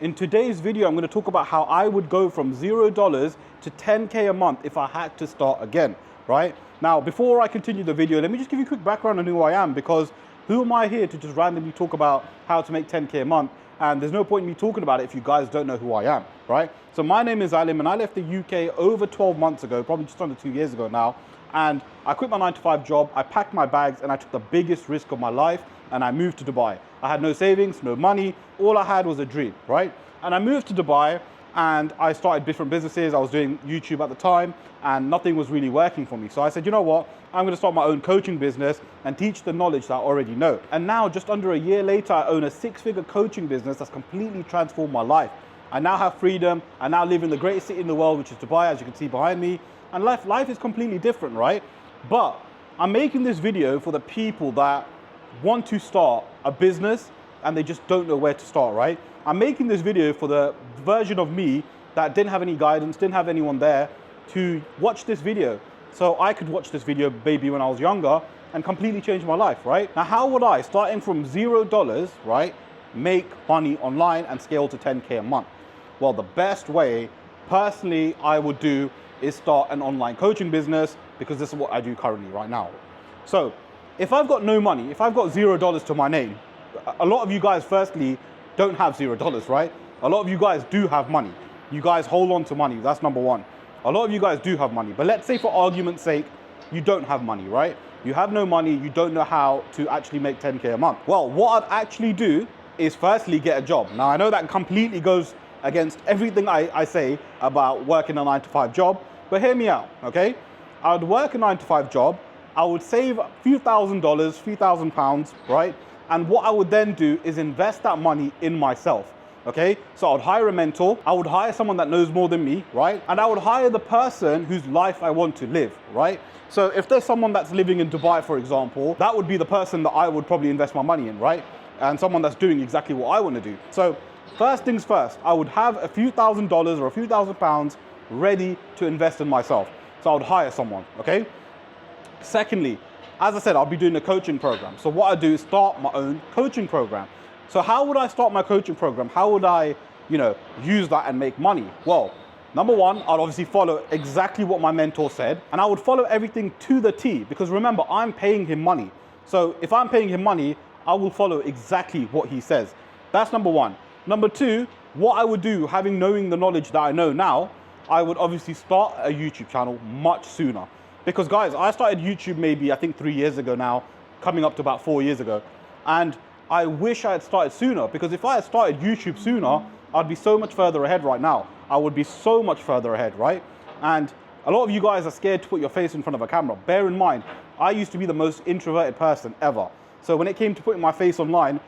In today's video, I'm going to talk about how I would go from $0 to 10K a month if I had to start again, right? Now, before I continue the video, let me just give you a quick background on who I am, because who am I here to just randomly talk about how to make 10K a month? And there's no point in me talking about it if you guys don't know who I am, right? So my name is Alim and I left the UK over 12 months ago, probably just under 2 years ago now. And I quit my 9-to-5 job, I packed my bags and I took the biggest risk of my life and I moved to Dubai. I had no savings, no money, all I had was a dream, right? And I moved to Dubai and I started different businesses. I was doing YouTube at the time and nothing was really working for me. So I said, you know what? I'm gonna start my own coaching business and teach the knowledge that I already know. And now, just under a year later, I own a 6-figure coaching business that's completely transformed my life. I now have freedom. I now live in the greatest city in the world, which is Dubai, as you can see behind me. And life is completely different, right? But I'm making this video for the people that want to start a business and they just don't know where to start, right? I'm making this video for the version of me that didn't have any guidance, didn't have anyone there to watch this video. So I could watch this video maybe when I was younger and completely change my life, right? Now, how would I, starting from $0, right, make money online and scale to 10K a month? Well, the best way, personally, I would do is start an online coaching business, because this is what I do currently right now. So if I've got no money, if I've got $0 to my name, a lot of you guys firstly don't have $0, right? A lot of you guys do have money. You guys hold on to money, that's number one. A lot of you guys do have money, but let's say for argument's sake, you don't have money, right? You have no money, you don't know how to actually make 10K a month. Well, what I'd actually do is firstly get a job. Now I know that completely goes against everything I say about working a 9-to-5 job, but hear me out, okay? I would work a 9-to-5 job, I would save a few $1,000s, few £1,000, right? And what I would then do is invest that money in myself, okay? So I would hire a mentor, I would hire someone that knows more than me, right? And I would hire the person whose life I want to live, right? So if there's someone that's living in Dubai, for example, that would be the person that I would probably invest my money in, right? And someone that's doing exactly what I want to do. So first things first, I would have a few $1,000s or a few £1,000 ready to invest in myself. So I would hire someone, okay? Secondly, as I said, I'll be doing a coaching program. So what I do is start my own coaching program. So how would I start my coaching program? How would I, use that and make money? Well, number one, I'd obviously follow exactly what my mentor said, and I would follow everything to the T, because remember, I'm paying him money. So if I'm paying him money, I will follow exactly what he says. That's number one. Number two, what I would do, knowing the knowledge that I know now, I would obviously start a YouTube channel much sooner. Because guys, I started YouTube maybe, I think 3 years ago now, coming up to about 4 years ago. And I wish I had started sooner, because if I had started YouTube sooner, I'd be so much further ahead right now. I would be so much further ahead, right? And a lot of you guys are scared to put your face in front of a camera. Bear in mind, I used to be the most introverted person ever. So when it came to putting my face online,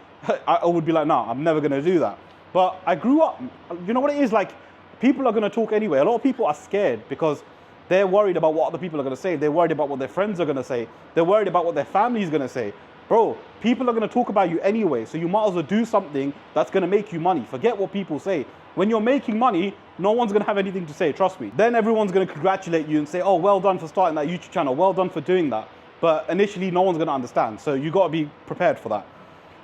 I would be like, nah, I'm never gonna do that. But I grew up, you know what it is, like, people are gonna talk anyway. A lot of people are scared because they're worried about what other people are gonna say. They're worried about what their friends are gonna say. They're worried about what their family is gonna say. Bro, people are gonna talk about you anyway, so you might as well do something that's gonna make you money. Forget what people say. When you're making money, no one's gonna have anything to say, trust me. Then everyone's gonna congratulate you and say, oh, well done for starting that YouTube channel, well done for doing that. But initially, no one's gonna understand, so you gotta be prepared for that.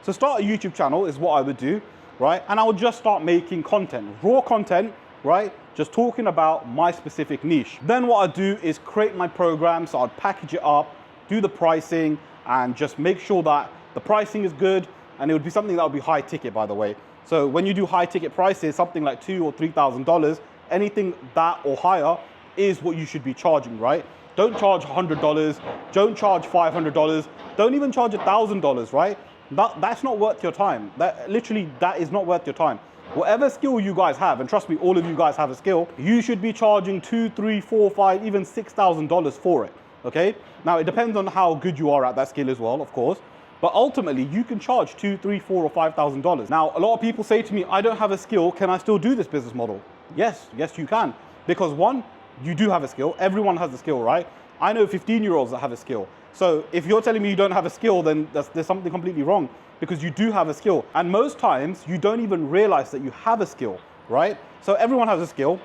So start a YouTube channel is what I would do, right? And I would just start making content, raw content, right? Just talking about my specific niche. Then what I'd do is create my program. So I'd package it up, do the pricing, and just make sure that the pricing is good. And it would be something that would be high ticket, by the way. So when you do high ticket prices, something like $2,000 or $3,000, anything that or higher is what you should be charging, right? Don't charge $100, don't charge $500, don't even charge $1,000, right? That's not worth your time. That is not worth your time. Whatever skill you guys have, and trust me, all of you guys have a skill, you should be charging $2,000, $3,000, $4,000, $5,000, even $6,000 for it, okay? Now, it depends on how good you are at that skill as well, of course, but ultimately, you can charge $2,000, $3,000, $4,000, or $5,000. Now, a lot of people say to me, I don't have a skill, can I still do this business model? Yes, you can, because one, you do have a skill, everyone has a skill, right? I know 15-year-olds that have a skill. So if you're telling me you don't have a skill, then there's something completely wrong, because you do have a skill. And most times you don't even realize that you have a skill, right? So everyone has a skill,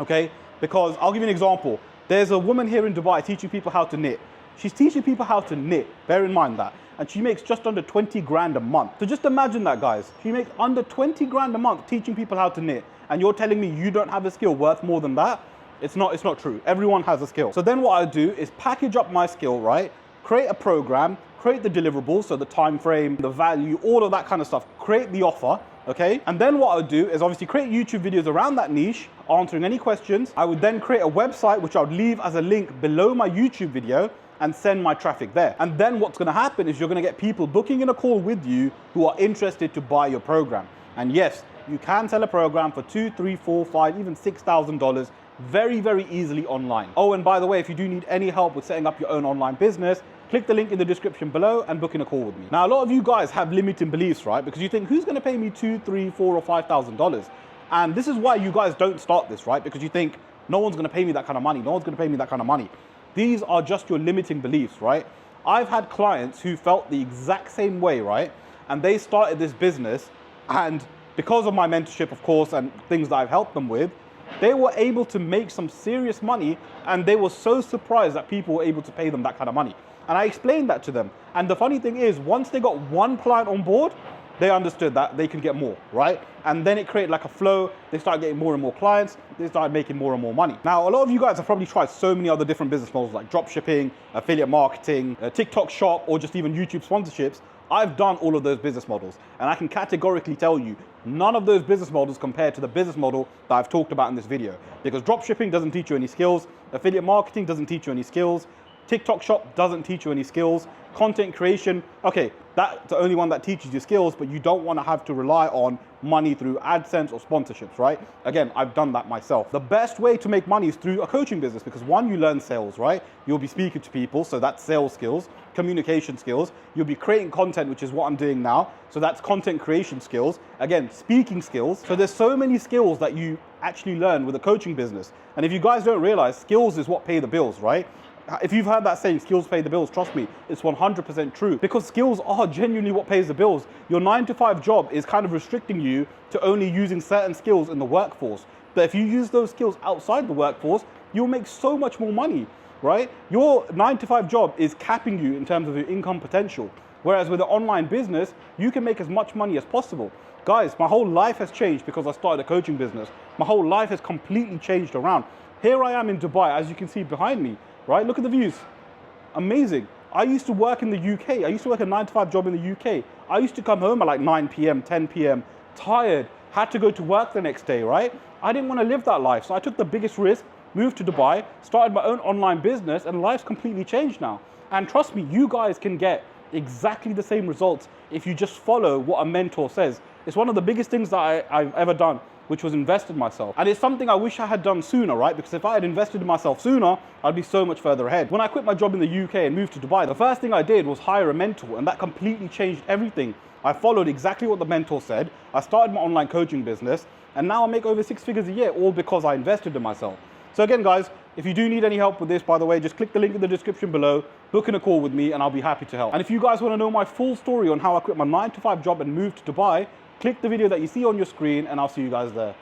okay? Because I'll give you an example. There's a woman here in Dubai teaching people how to knit. She's teaching people how to knit, bear in mind that. And she makes just under 20 grand a month. So just imagine that, guys. She makes under 20 grand a month teaching people how to knit. And you're telling me you don't have a skill worth more than that? It's not true. Everyone has a skill. So then what I do is package up my skill, right? Create a program, create the deliverables, so the time frame, the value, all of that kind of stuff. Create the offer, okay? And then what I would do is obviously create YouTube videos around that niche, answering any questions. I would then create a website, which I would leave as a link below my YouTube video, and send my traffic there. And then what's gonna happen is you're gonna get people booking in a call with you who are interested to buy your program. And yes, you can sell a program for $2,000, $3,000, $4,000, $5,000, even $6,000 very, very easily online. Oh, and by the way, if you do need any help with setting up your own online business, click the link in the description below and book in a call with me. Now, a lot of you guys have limiting beliefs, right? Because you think, who's gonna pay me $2,000, $3,000, $4,000, or $5,000? And this is why you guys don't start this, right? Because you think, no one's gonna pay me that kind of money. No one's gonna pay me that kind of money. These are just your limiting beliefs, right? I've had clients who felt the exact same way, right? And they started this business, and because of my mentorship, of course, and things that I've helped them with, they were able to make some serious money, and they were so surprised that people were able to pay them that kind of money. And I explained that to them. And the funny thing is, once they got one client on board, they understood that they can get more, right? And then it created like a flow. They started getting more and more clients. They started making more and more money. Now, a lot of you guys have probably tried so many other different business models like drop shipping, affiliate marketing, TikTok shop, or just even YouTube sponsorships. I've done all of those business models, and I can categorically tell you, none of those business models compare to the business model that I've talked about in this video. Because drop shipping doesn't teach you any skills, affiliate marketing doesn't teach you any skills, TikTok shop doesn't teach you any skills, content creation, okay, that's the only one that teaches you skills, but you don't want to have to rely on money through AdSense or sponsorships, right? Again, I've done that myself. The best way to make money is through a coaching business, because one, you learn sales, right? You'll be speaking to people, so that's sales skills, communication skills. You'll be creating content, which is what I'm doing now, so that's content creation skills. Again, speaking skills. So there's so many skills that you actually learn with a coaching business. And if you guys don't realize, skills is what pay the bills, right? If you've heard that saying, skills pay the bills, trust me, it's 100% true, because skills are genuinely what pays the bills. Your 9-to-5 job is kind of restricting you to only using certain skills in the workforce. But if you use those skills outside the workforce, you'll make so much more money, right? Your 9-to-5 job is capping you in terms of your income potential. Whereas with an online business, you can make as much money as possible. Guys, my whole life has changed because I started a coaching business. My whole life has completely changed around. Here I am in Dubai, as you can see behind me. Right, look at the views. Amazing. I used to work in the UK. I used to work a 9-to-5 job in the UK. I used to come home at like 9 p.m., 10 p.m., tired, had to go to work the next day, right? I didn't want to live that life. So I took the biggest risk, moved to Dubai, started my own online business, and life's completely changed now. And trust me, you guys can get exactly the same results if you just follow what a mentor says. It's one of the biggest things that I've ever done, which was invest in myself. And it's something I wish I had done sooner, right? Because if I had invested in myself sooner, I'd be so much further ahead. When I quit my job in the UK and moved to Dubai, the first thing I did was hire a mentor, and that completely changed everything. I followed exactly what the mentor said. I started my online coaching business, and now I make over 6 figures a year, all because I invested in myself. So again, guys, if you do need any help with this, by the way, just click the link in the description below, book in a call with me, and I'll be happy to help. And if you guys want to know my full story on how I quit my 9-to-5 job and moved to Dubai, click the video that you see on your screen, and I'll see you guys there.